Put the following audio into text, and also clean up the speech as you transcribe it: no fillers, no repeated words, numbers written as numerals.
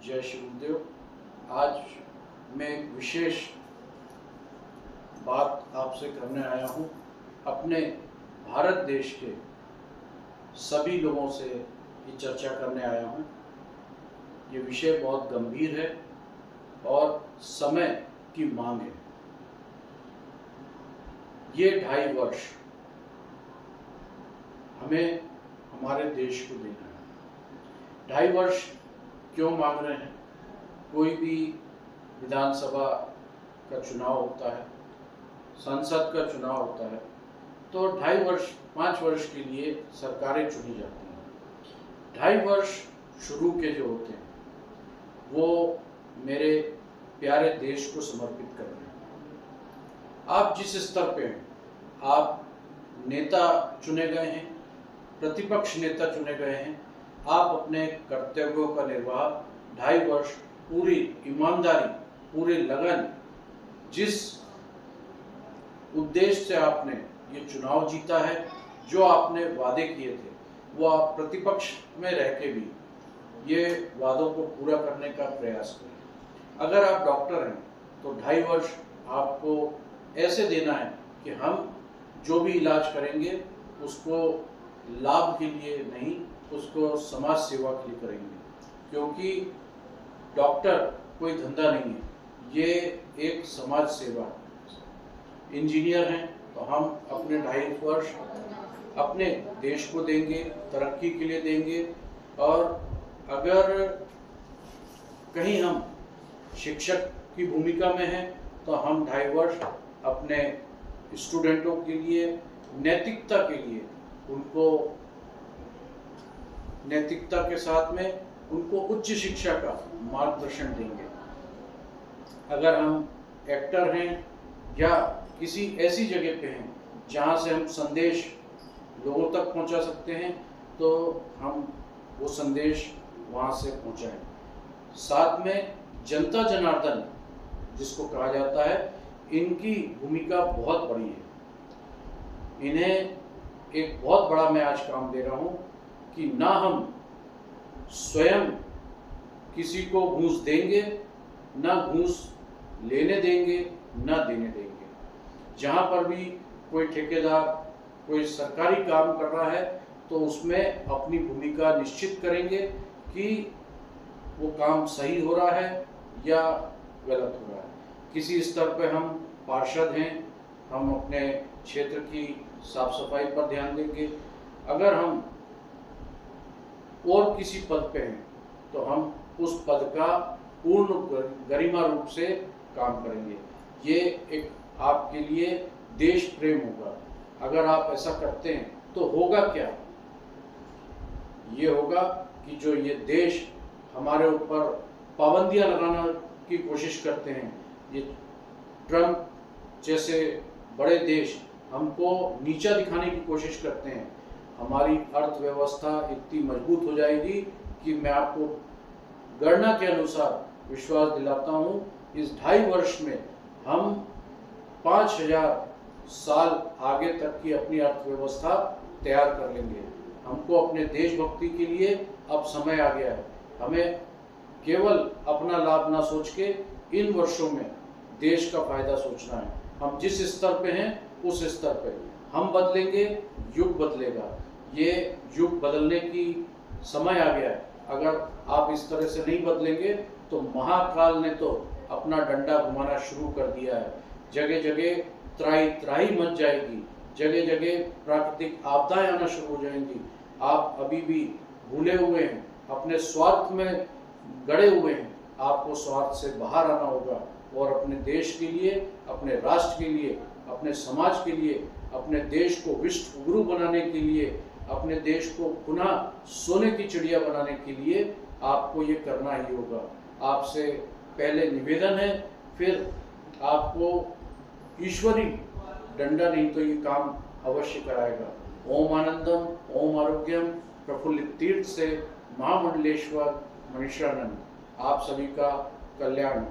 जय श्री गुरुदेव। आज मैं एक विशेष बात आपसे करने आया हूँ। अपने भारत देश के सभी लोगों से ये चर्चा करने आया हूँ। ये विषय बहुत गंभीर है और समय की मांग है। ये 2.5 वर्ष हमें हमारे देश को देना है। 2.5 वर्ष क्यों मांग रहे हैं? कोई भी विधानसभा का चुनाव होता है, संसद का चुनाव होता है, तो 2.5 वर्ष 5 वर्ष के लिए सरकारें चुनी जाती हैं। 2.5 वर्ष शुरू के जो होते हैं वो मेरे प्यारे देश को समर्पित कर रहे हैं। आप जिस स्तर पे हैं, आप नेता चुने गए हैं, प्रतिपक्ष नेता चुने गए हैं, आप अपने कर्तव्यों का निर्वाह 2.5 वर्ष पूरी ईमानदारी, पूरी लगन, जिस उद्देश्य से आपने ये चुनाव जीता है, जो आपने वादे किए थे, वो आप प्रतिपक्ष में रह के भी ये वादों को पूरा करने का प्रयास करें। अगर आप डॉक्टर हैं तो 2.5 वर्ष आपको ऐसे देना है कि हम जो भी इलाज करेंगे उसको लाभ के लिए नहीं, उसको समाज सेवा के लिए करेंगे, क्योंकि डॉक्टर कोई धंधा नहीं है, ये एक समाज सेवा है। इंजीनियर हैं तो हम अपने 2.5 वर्ष अपने देश को देंगे, तरक्की के लिए देंगे। और अगर कहीं हम शिक्षक की भूमिका में हैं तो हम 2.5 वर्ष अपने स्टूडेंटों के लिए, नैतिकता के लिए, उनको नैतिकता के साथ में उनको उच्च शिक्षा का मार्गदर्शन देंगे। अगर हम एक्टर हैं या किसी ऐसी जगह पे हैं जहाँ से हम संदेश लोगों तक पहुँचा सकते हैं, तो हम वो संदेश वहाँ से पहुँचाएं। साथ में जनता जनार्दन जिसको कहा जाता है, इनकी भूमिका बहुत बड़ी है। इन्हें एक बहुत बड़ा मैं आज काम दे रहा हूँ कि ना हम स्वयं किसी को घूस देंगे, ना घूस लेने देंगे, ना देने देंगे। जहाँ पर भी कोई ठेकेदार कोई सरकारी काम कर रहा है तो उसमें अपनी भूमिका निश्चित करेंगे कि वो काम सही हो रहा है या गलत हो रहा है। किसी स्तर पे हम पार्षद हैं, हम अपने क्षेत्र की साफ सफाई पर ध्यान देंगे। अगर हम और किसी पद पे हैं तो हम उस पद का पूर्ण गरिमा रूप से काम करेंगे। ये एक आपके लिए देश प्रेम होगा। अगर आप ऐसा करते हैं तो होगा क्या? ये होगा कि जो ये देश हमारे ऊपर पाबंदियां लगाने की कोशिश करते हैं, ये ट्रम्प जैसे बड़े देश हमको नीचा दिखाने की कोशिश करते हैं, हमारी अर्थव्यवस्था इतनी मजबूत हो जाएगी कि मैं आपको गणना के अनुसार विश्वास दिलाता हूँ, इस 2.5 वर्ष में हम 5000 साल आगे तक की अपनी अर्थव्यवस्था तैयार कर लेंगे। हमको अपने देशभक्ति के लिए अब समय आ गया है। हमें केवल अपना लाभ ना सोच के इन वर्षों में देश का फायदा सोचना है। हम जिस स्तर पे हैं उस स्तर पे हम बदलेंगे, युग बदलेगा। ये युग बदलने की समय आ गया है। अगर आप इस तरह से नहीं बदलेंगे तो महाकाल ने तो अपना डंडा घुमाना शुरू कर दिया है। जगह जगह त्राही त्राही मच जाएगी, जगह जगह प्राकृतिक आपदाएं आना शुरू हो जाएंगी। आप अभी भी भूले हुए हैं, अपने स्वार्थ में गड़े हुए हैं। आपको स्वार्थ से बाहर आना होगा और अपने देश के लिए, अपने राष्ट्र के लिए, अपने समाज के लिए, अपने देश को विश्व गुरु बनाने के लिए, अपने देश को पुनः सोने की चिड़िया बनाने के लिए आपको ये करना ही होगा। आपसे पहले निवेदन है, फिर आपको ईश्वरी डंडा नहीं तो ये काम अवश्य कराएगा। ओम आनंदम, ओम आरोग्यम, प्रफुल्लित तीर्थ से महामंडलेश्वर मणिशरानंद आप सभी का कल्याण